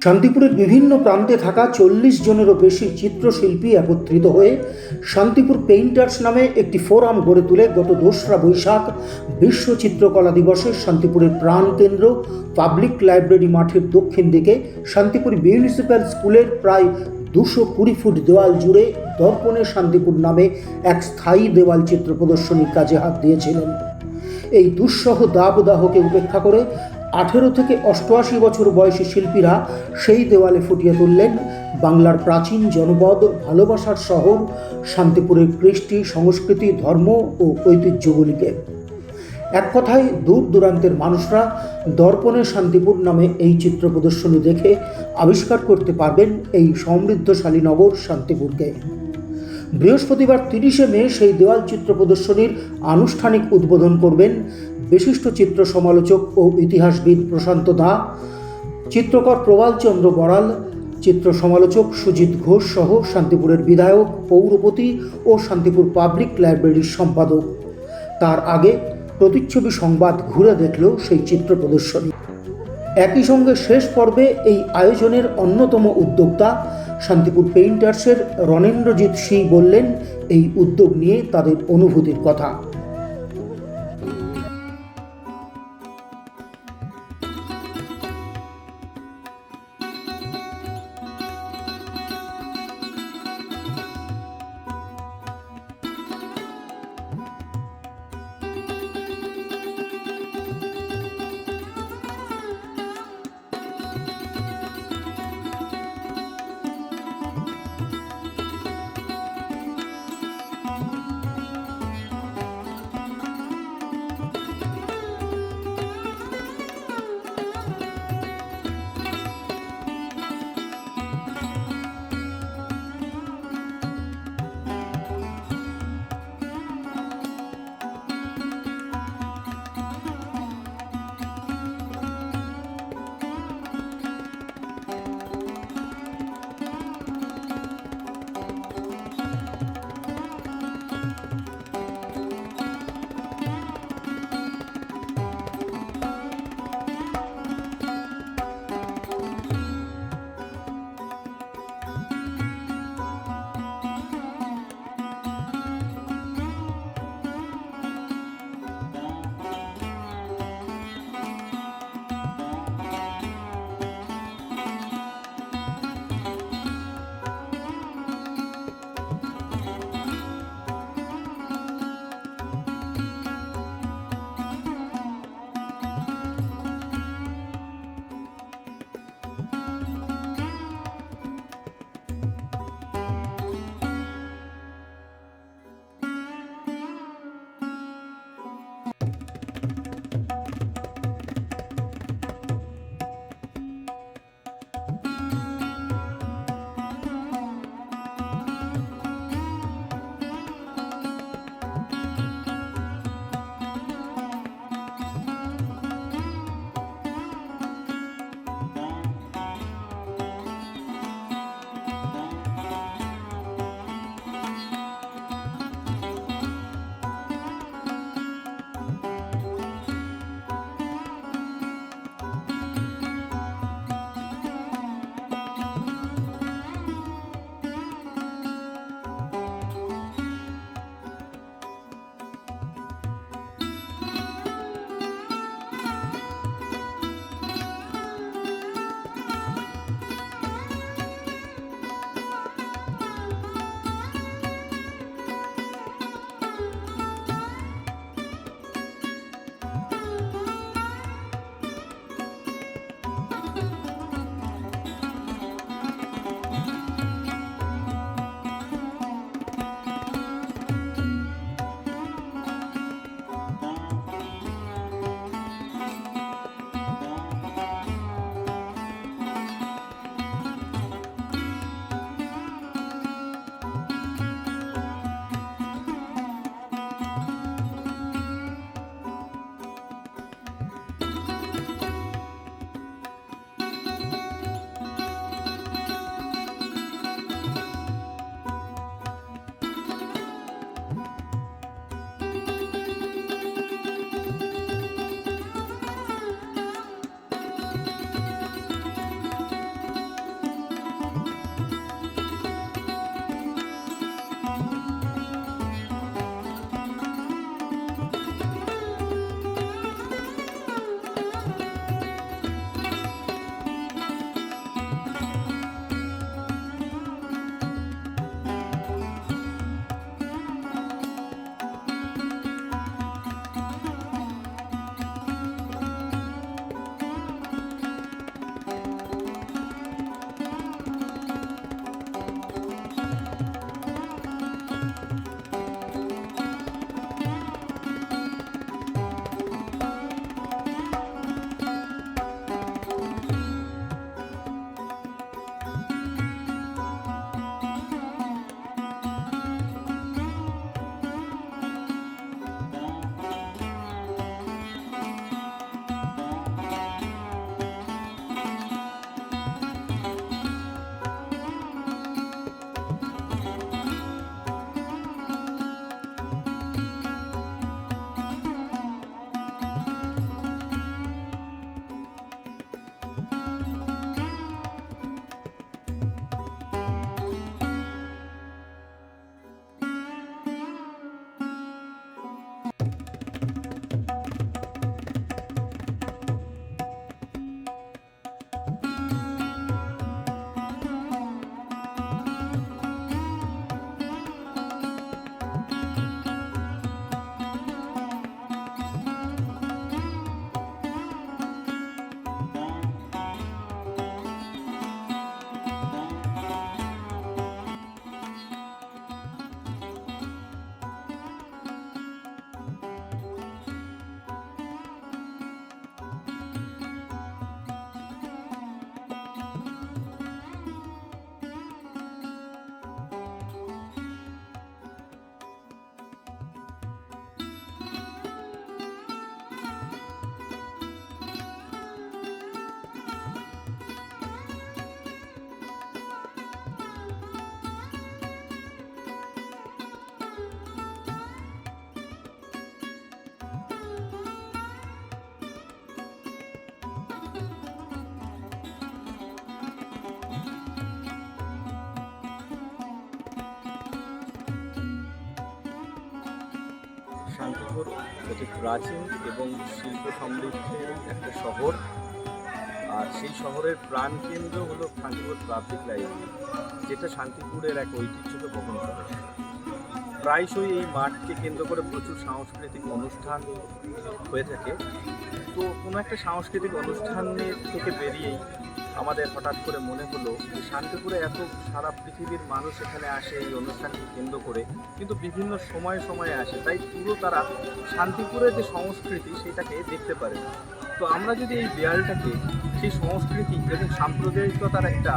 শান্তিপুরের বিভিন্ন প্রান্তে থাকা 40 জনেরও বেশি চিত্রশিল্পী একত্রিত হয়ে শান্তিপুর পেইন্টার্স নামে একটি ফোরাম গড়ে তুলে গত 2রা বৈশাখ বিশ্ব চিত্রকলা দিবসে শান্তিপুরের প্রাণকেন্দ্র পাবলিক লাইব্রেরি মাঠের দক্ষিণ দিকে শান্তিপুর মিউনিসিপ্যাল স্কুলের প্রায় 220 ফুট দেওয়াল জুড়ে দর্পণে শান্তিপুর নামে এক স্থায়ী দেওয়াল চিত্র প্রদর্শনীর কাজে হাত দিয়েছিলেন। এই দুঃসহ দাবদাহকে উপেক্ষা করে 18 থেকে 88 বছর বয়সী শিল্পীরা সেই দেওয়ালে ফুটিয়ে তুললেন বাংলার প্রাচীন জনপদ, ভালোবাসার শহর শান্তিপুরের কৃষ্টি, সংস্কৃতি, ধর্ম ও ঐতিহ্যগুলিকে। এক কথায় দূর দূরান্তের মানুষরা দর্পণে শান্তিপুর নামে এই চিত্র প্রদর্শনী দেখে আবিষ্কার করতে পারবেন এই সমৃদ্ধশালী নগর শান্তিপুরকে। বৃহস্পতিবার 30শে মে সেই দেওয়াল চিত্র প্রদর্শনীর আনুষ্ঠানিক উদ্বোধন করবেন বিশিষ্ট চিত্র সমালোচক ও ইতিহাসবিদ প্রশান্ত দা, চিত্রকর প্রবালচন্দ্র বড়াল, চিত্র সমালোচক সুজিত ঘোষ সহ শান্তিপুরের বিধায়ক, পৌরপতি ও শান্তিপুর পাবলিক লাইব্রেরির সম্পাদক। তার আগে প্রতিচ্ছবি সংবাদ ঘুরে দেখল সেই চিত্র প্রদর্শনী। একই সঙ্গে শেষ পর্বে এই আয়োজনের অন্যতম উদ্যোক্তা শান্তিপুর পেইন্টার্সের রণেন্দ্রজিৎ সিং বললেন এই উদ্যোগ নিয়ে তাদের অনুভূতির কথা। শান্তিপুর অতি প্রাচীন এবং শিল্প সমৃদ্ধের একটা শহর, আর সেই শহরের প্রাণকেন্দ্র হলো শান্তিপুর পাবলিক লাইব্রেরি, যেটা শান্তিপুরের এক ঐতিহ্যকে বহন করে। প্রায়শই এই মাঠকে কেন্দ্র করে প্রচুর সাংস্কৃতিক অনুষ্ঠান হয়ে থাকে। তো কোনো একটা সাংস্কৃতিক অনুষ্ঠানের থেকে বেরিয়েই আমাদের হঠাৎ করে মনে হলো যে শান্তিপুরে এত সারা পৃথিবীর মানুষ এখানে আসে এই অনুষ্ঠানকে কেন্দ্র করে, কিন্তু বিভিন্ন সময়ে সময়ে আসে, তাই পুরো তারা শান্তিপুরের যে সংস্কৃতি সেটাকে দেখতে পারে না। তো আমরা যদি এই দেয়ালটাকে সেই সংস্কৃতি এবং সাম্প্রদায়িকতার একটা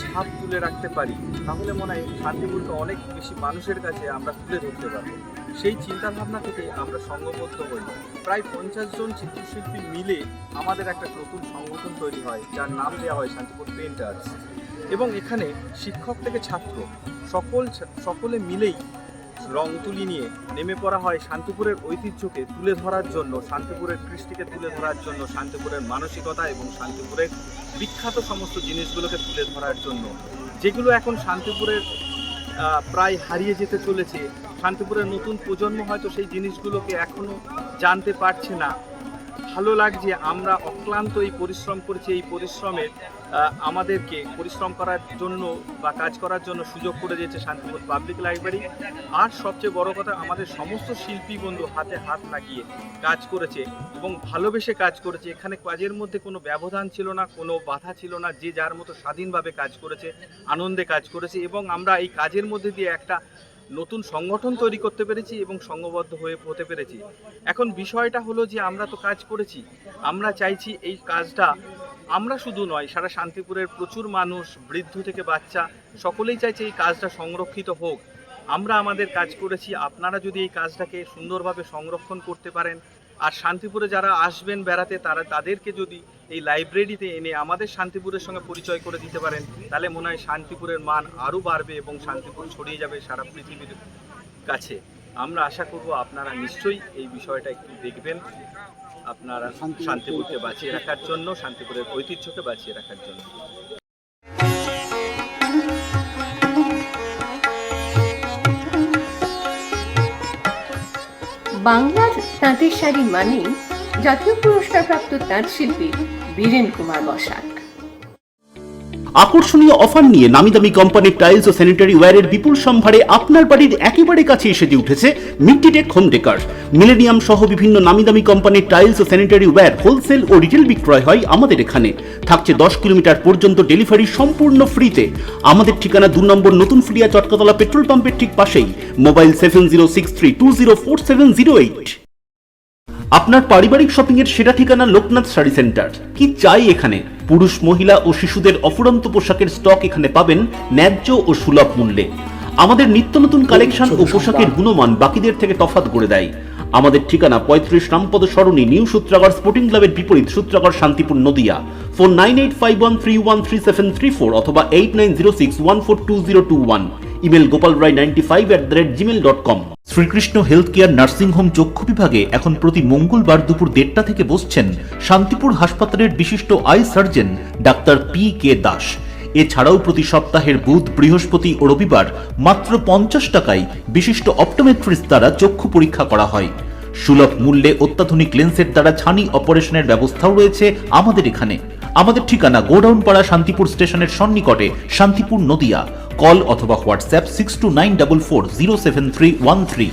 ছাপ তুলে রাখতে পারি, তাহলে মনে হয় শান্তিপুরকে অনেক বেশি মানুষের কাছে আমরা তুলে ধরতে পারবো। সেই চিন্তাভাবনা থেকে আমরা সংঘবদ্ধ হই। প্রায় 50 জন চিত্রশিল্পী মিলে আমাদের একটা নতুন সংগঠন তৈরি হয়, যার নাম দেওয়া হয় শান্তিপুর পেইন্টার্স। এবং এখানে শিক্ষক থেকে ছাত্র সকলে মিলেই রং তুলি নিয়ে নেমে পড়া হয় শান্তিপুরের ঐতিহ্যকে তুলে ধরার জন্য, শান্তিপুরের কৃষ্টিকে তুলে ধরার জন্য, শান্তিপুরের মানসিকতা এবং শান্তিপুরের বিখ্যাত সমস্ত জিনিসগুলোকে তুলে ধরার জন্য, যেগুলো এখন শান্তিপুরের প্রায় হারিয়ে যেতে চলেছে। শান্তিপুরের নতুন প্রজন্ম হয়তো সেই জিনিসগুলোকে এখনও জানতে পারছে না। ভালো লাগছে আমরা অক্লান্ত এই পরিশ্রম করছি, এই পরিশ্রমের আমাদেরকে পরিশ্রম করার জন্য বা কাজ করার জন্য সুযোগ করে দিয়েছে শান্তিপুর পাবলিক লাইব্রেরি। আর সবচেয়ে বড় কথা, আমাদের সমস্ত শিল্পী বন্ধু হাতে হাত লাগিয়ে কাজ করেছে এবং ভালোবেসে কাজ করেছে। এখানে কাজের মধ্যে কোনো ব্যবধান ছিল না, কোনো বাধা ছিল না, যে যার মতো স্বাধীনভাবে কাজ করেছে, আনন্দে কাজ করেছে। এবং আমরা এই কাজের মধ্যে দিয়ে একটা নতুন সংগঠন তৈরি করতে পেরেছি এবং সংঘবদ্ধ হতে পেরেছি। এখন বিষয়টা হলো যে আমরা তো কাজ করেছি, আমরা চাইছি এই কাজটা আমরা শুধু নয়, সারা শান্তিপুরের প্রচুর মানুষ, বৃদ্ধ থেকে বাচ্চা, সকলেই চাইছে এই কাজটা সংরক্ষিত হোক। আমরা আমাদের কাজ করেছি, আপনারা যদি এই কাজটাকে সুন্দরভাবে সংরক্ষণ করতে পারেন, আর শান্তিপুরে যারা আসবেন বেড়াতে তাদেরকে যদি এই লাইব্রেরিতে এনে আমাদের শান্তিপুরের সঙ্গে পরিচয় করে দিতে পারেন, তাহলে মনে হয় শান্তিপুরের মান আরও বাড়বে এবং শান্তিপুর ছড়িয়ে যাবে সারা পৃথিবীর কাছে। আমরা আশা করব আপনারা নিশ্চয়ই এই বিষয়টা একটু দেখবেন, আপনারা শান্তিপুরকে বাঁচিয়ে রাখার জন্য, শান্তিপুরের ঐতিহ্যকে বাঁচিয়ে রাখার জন্য। বাংলার তাঁতের শাড়ি মানেই জাতীয় পুরস্কারপ্রাপ্ত তাঁত শিল্পী বীরেন কুমার বসাক। আকর্ষণীয় অফার নিয়ে নামিদামি কোম্পানির টাইলস ও স্যানিটারি ওয়্যারের বিপুল সম্ভারে আপনার বাড়ির একেবারে কাছে এসে উঠেছে মিট্টিটেক হোম ডেকার। মিলেনিয়াম সহ বিভিন্ন নামিদামি কোম্পানির টাইলস ও স্যানিটারি ওয়্যার হোলসেল ও রিটেল বিক্রয় হয় আমাদের এখানে। থাকছে 10 কিলোমিটার পর্যন্ত ডেলিভারি সম্পূর্ণ ফ্রিতে। আমাদের ঠিকানা 2 নম্বর নতুন ফ্রিয়া চটকাতলা পেট্রোল পাম্পের ঠিক পাশেই। মোবাইল 7063204708। আপনার পারিবারিক শপিং এর সেরা ঠিকানা লোকনাথ শাড়ি সেন্টার। কি চাই এখানে? পুরুষ, মহিলা ও শিশুদের অফুরন্ত পোশাকের স্টক এখানে পাবেন ন্যায্য ও সুলভ মূল্যে। আমাদের নিত্য নতুন কালেকশন ও পোশাকের গুণমান বাকিদের থেকে তফাৎ করে দেয়। আমাদের ঠিকানা 35 রামপদ সরণি, নিউ সূত্রাগড় স্পোর্টিং ক্লাবের বিপরীত, সূত্রাগড়, শান্তিপুর, নদিয়া। ফোন 9851313734 অথবা 8906142021। Email gopalrai95@gmail.com। Shrikrishna health care nursing home চক্ষু বিভাগে এখন প্রতি মঙ্গলবার দুপুর 1:30 থেকে বসছেন শান্তিপুর হাসপাতালের বিশিষ্ট I surgeon doctor PK Das. এছাড়াও প্রতি সপ্তাহের বুধ, বৃহস্পতি ও রবিবার মাত্র 50 টাকায় বিশিষ্ট অপটোমেট্রিস্ট দ্বারা চক্ষু পরীক্ষা করা হয়। সুলভ মূল্যে অত্যাধুনিক লেন্সের দ্বারা ছানি অপারেশনের ব্যবস্থাও রয়েছে আমাদের এখানে। আমাদের ঠিকানা গোডাউন পাড়া, শান্তিপুর স্টেশনের সন্নিকটে, শান্তিপুর, নদিয়া। কল অথবা হোয়াটসঅ্যাপ 6294407313।